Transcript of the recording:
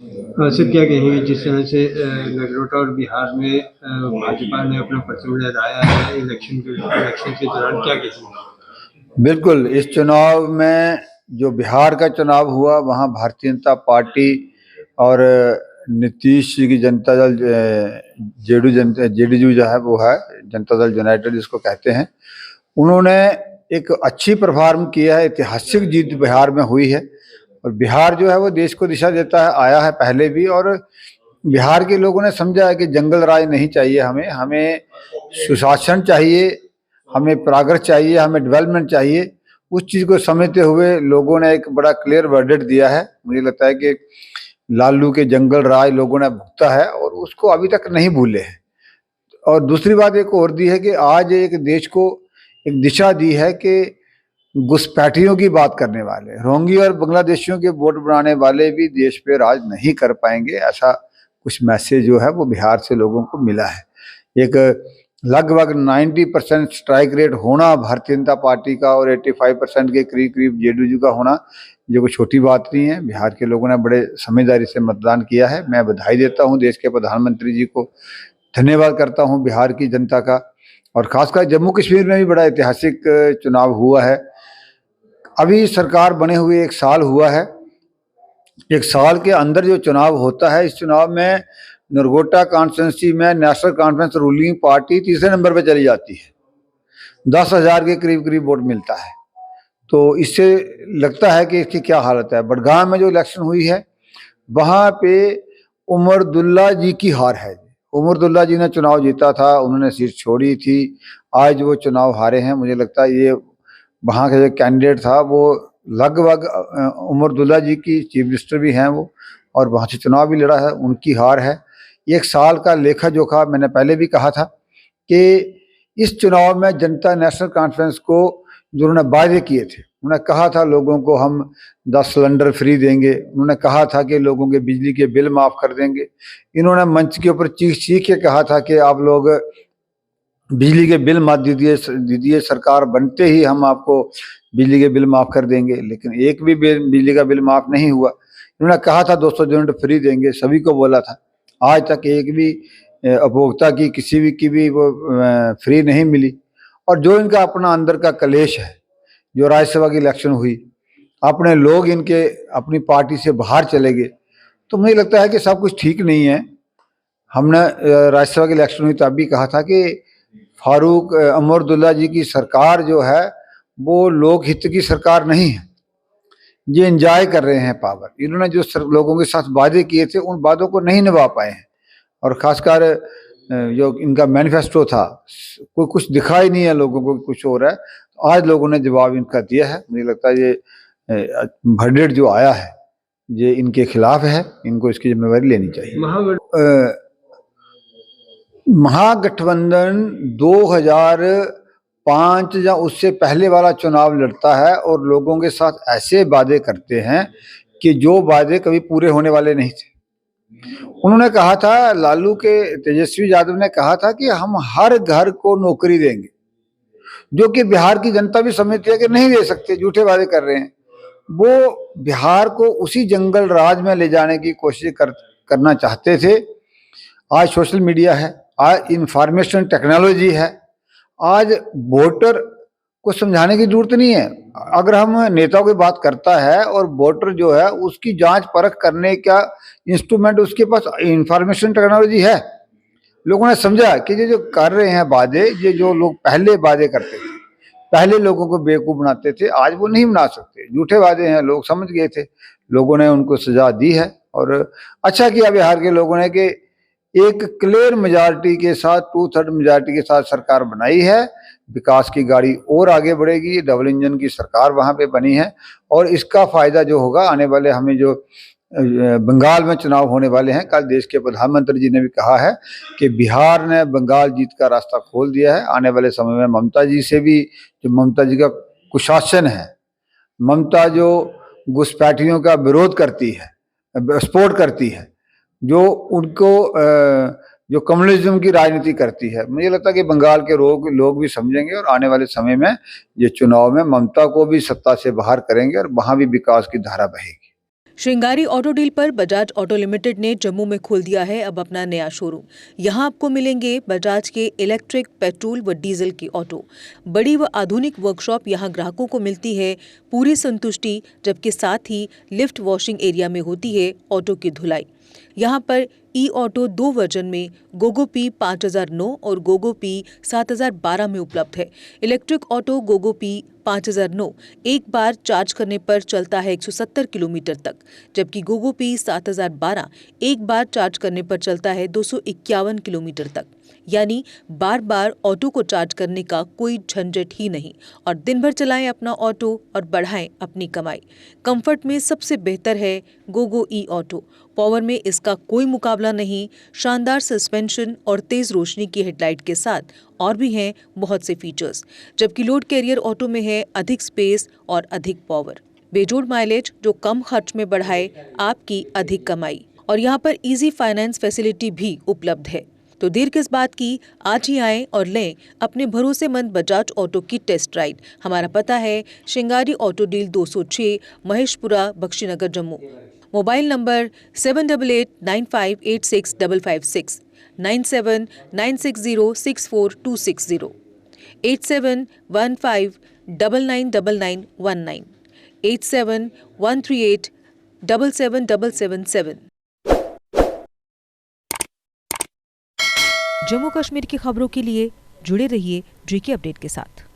सिर्फ क्या कहेंगे जिस तरह से नगरोटा और बिहार में भाजपा ने अपना पर्चा लहराया है इलेक्शन के दौरान, क्या कहेंगे? बिल्कुल, इस चुनाव में जो बिहार का चुनाव हुआ वहाँ भारतीय जनता पार्टी और नीतीश जी की जनता दल जेडीयू जो है वो है जनता दल यूनाइटेड जिसको कहते हैं, उन्होंने एक अच्छी परफॉर्म किया है। ऐतिहासिक जीत बिहार में हुई है और बिहार जो है वो देश को दिशा देता है, आया है पहले भी। और बिहार के लोगों ने समझा है कि जंगल राज नहीं चाहिए, हमें सुशासन चाहिए, हमें प्रोग्रेस चाहिए, हमें डेवलपमेंट चाहिए। उस चीज़ को समझते हुए लोगों ने एक बड़ा क्लियर वर्डिक्ट दिया है। मुझे लगता है कि लालू के जंगल राज लोगों ने भुगता है और उसको अभी तक नहीं भूले हैं। और दूसरी बात एक और दी है कि आज एक देश को एक दिशा दी है कि घुसपैठियों की बात करने वाले, रोहिंगी और बांग्लादेशियों के वोट बनाने वाले भी देश पे राज नहीं कर पाएंगे, ऐसा कुछ मैसेज जो है वो बिहार से लोगों को मिला है। एक लगभग 90% स्ट्राइक रेट होना भारतीय जनता पार्टी का और 85% के करीब करीब जेडीयू का होना, ये कोई छोटी बात नहीं है। बिहार के लोगों ने बड़े समझदारी से मतदान किया है। मैं बधाई देता हूँ देश के प्रधानमंत्री जी को, धन्यवाद करता हूँ बिहार की जनता का। और खासकर जम्मू कश्मीर में भी बड़ा ऐतिहासिक चुनाव हुआ है। अभी सरकार बने हुए 1 साल हुआ है। 1 साल के अंदर जो चुनाव होता है, इस चुनाव में नरगोटा कॉन्स्टिट्यूंसी में नेशनल कॉन्फ्रेंस रूलिंग पार्टी तीसरे नंबर पे चली जाती है। 10,000 के करीब करीब वोट मिलता है। तो इससे लगता है कि इसकी क्या हालत है। बडगाम में जो इलेक्शन हुई है वहाँ पे उमर अब्दुल्ला जी की हार है। उमर अब्दुल्ला जी ने चुनाव जीता था, उन्होंने सीट छोड़ी थी, आज वो चुनाव हारे हैं। मुझे लगता है ये वहाँ का जो कैंडिडेट था वो लगभग उमर अब्दुल्ला जी की चीफ मिनिस्टर भी हैं वो, और वहाँ से चुनाव भी लड़ा है, उनकी हार है। 1 साल का लेखा जोखा मैंने पहले भी कहा था कि इस चुनाव में जनता नेशनल कॉन्फ्रेंस को जो उन्होंने वायदे किए थे, उन्होंने कहा था लोगों को हम 10 सिलेंडर फ्री देंगे, उन्होंने कहा था कि लोगों के बिजली के बिल माफ़ कर देंगे, इन्होंने मंच के ऊपर चीख चीख के कहा था कि आप लोग बिजली के बिल मत दीजिए, सरकार बनते ही हम आपको बिजली के बिल माफ़ कर देंगे। लेकिन एक भी बिजली का बिल माफ़ नहीं हुआ। इन्होंने कहा था 200 यूनिट फ्री देंगे, सभी को बोला था। आज तक एक भी उपभोक्ता की किसी भी की भी वो फ्री नहीं मिली। और जो इनका अपना अंदर का कलेश है, जो राज्यसभा की इलेक्शन हुई, अपने लोग इनके अपनी पार्टी से बाहर चले गए, तो मुझे लगता है कि सब कुछ ठीक नहीं है। हमने राज्यसभा की इलेक्शन हुई तब भी कहा था कि फारूक उमर अब्दुल्ला जी की सरकार जो है वो लोक हित की सरकार नहीं है, ये एंजॉय कर रहे हैं पावर। इन्होंने जो लोगों के साथ वादे किए थे उन वादों को नहीं निभा पाए हैं। और खासकर जो इनका मैनिफेस्टो था, कोई कुछ दिखा ही नहीं है लोगों को, कुछ हो रहा है। तो आज लोगों ने जवाब इनका दिया है। मुझे लगता है ये वर्डिक्ट जो आया है ये इनके खिलाफ है, इनको इसकी जिम्मेवारी लेनी चाहिए। महागठबंधन 2005 या उससे पहले वाला चुनाव लड़ता है और लोगों के साथ ऐसे वादे करते हैं कि जो वादे कभी पूरे होने वाले नहीं थे। उन्होंने कहा था, लालू के तेजस्वी यादव ने कहा था कि हम हर घर को नौकरी देंगे, जो कि बिहार की जनता भी समझती है कि नहीं दे सकते, झूठे वादे कर रहे हैं। वो बिहार को उसी जंगल राज में ले जाने की कोशिश करना चाहते थे। आज सोशल मीडिया है, आज इंफॉर्मेशन टेक्नोलॉजी है, आज वोटर को समझाने की जरूरत नहीं है। अगर हम नेताओं की बात करता है और वोटर जो है उसकी जांच परख करने का इंस्ट्रूमेंट उसके पास इंफॉर्मेशन टेक्नोलॉजी है। लोगों ने समझा कि ये जो कर रहे हैं वादे, ये जो लोग पहले वादे करते थे, पहले लोगों को बेवकूफ बनाते थे, आज वो नहीं बना सकते। झूठे वादे हैं, लोग समझ गए थे, लोगों ने उनको सजा दी है। और अच्छा किया बिहार के लोगों ने कि एक क्लियर मेजॉरिटी के साथ, 2/3 मेजॉरिटी के साथ सरकार बनाई है। विकास की गाड़ी और आगे बढ़ेगी, डबल इंजन की सरकार वहां पे बनी है। और इसका फायदा जो होगा आने वाले, हमें जो बंगाल में चुनाव होने वाले हैं, कल देश के प्रधानमंत्री जी ने भी कहा है कि बिहार ने बंगाल जीत का रास्ता खोल दिया है। आने वाले समय में ममता जी से भी, जो ममता जी का कुशासन है, ममता जो घुसपैठियों का विरोध करती है, सपोर्ट करती है, जो उनको जो कम्युनिज्म की राजनीति करती है, मुझे लगता है कि बंगाल के लोग भी समझेंगे और आने वाले समय में ये चुनाव में ममता को भी सत्ता से बाहर करेंगे और वहां भी विकास की धारा बहेगी। श्रृंगारी ऑटो डील पर बजाज ऑटो लिमिटेड ने जम्मू में खोल दिया है अब अपना नया शोरूम। यहां आपको मिलेंगे बजाज के इलेक्ट्रिक, पेट्रोल व डीजल की ऑटो। बड़ी व आधुनिक वर्कशॉप यहां ग्राहकों को मिलती है पूरी संतुष्टि, जबकि साथ ही लिफ्ट वॉशिंग एरिया में होती है ऑटो की धुलाई। यहां पर ई ऑटो 2 वर्जन में गोगो पी 5009 और गोगो पी 7012 में उपलब्ध है। इलेक्ट्रिक ऑटो गोगो पी 5009 एक बार चार्ज करने पर चलता है 170 किलोमीटर तक, जबकि गोगो पी 7012 एक बार चार्ज करने पर चलता है 251 किलोमीटर तक। यानी बार बार ऑटो को चार्ज करने का कोई झंझट ही नहीं और दिन भर चलाएं अपना ऑटो और बढ़ाएं अपनी कमाई। कंफर्ट में सबसे बेहतर है गोगो ई ऑटो। पावर में इसका कोई मुकाबला नहीं। शानदार सस्पेंशन और तेज रोशनी की हेडलाइट के साथ और भी हैं बहुत से फीचर्स, जबकि लोड कैरियर ऑटो में है अधिक स्पेस और अधिक पावर। बेजोड़ माइलेज जो कम खर्च में बढ़ाए आपकी अधिक कमाई। और यहाँ पर इजी फाइनेंस फैसिलिटी भी उपलब्ध है। तो देर किस बात की, आज ही आएं और लें अपने भरोसेमंद बजाज ऑटो की टेस्ट राइड। हमारा पता है Shringari auto deal 206, Maheshpura, Bakshinagar, Jammu. Mobile number 7889586556, 9796064260, 8715999919, 8713877777। Jammu Kashmir की खबरों के लिए जुड़े रहिए जेके अपडेट के साथ।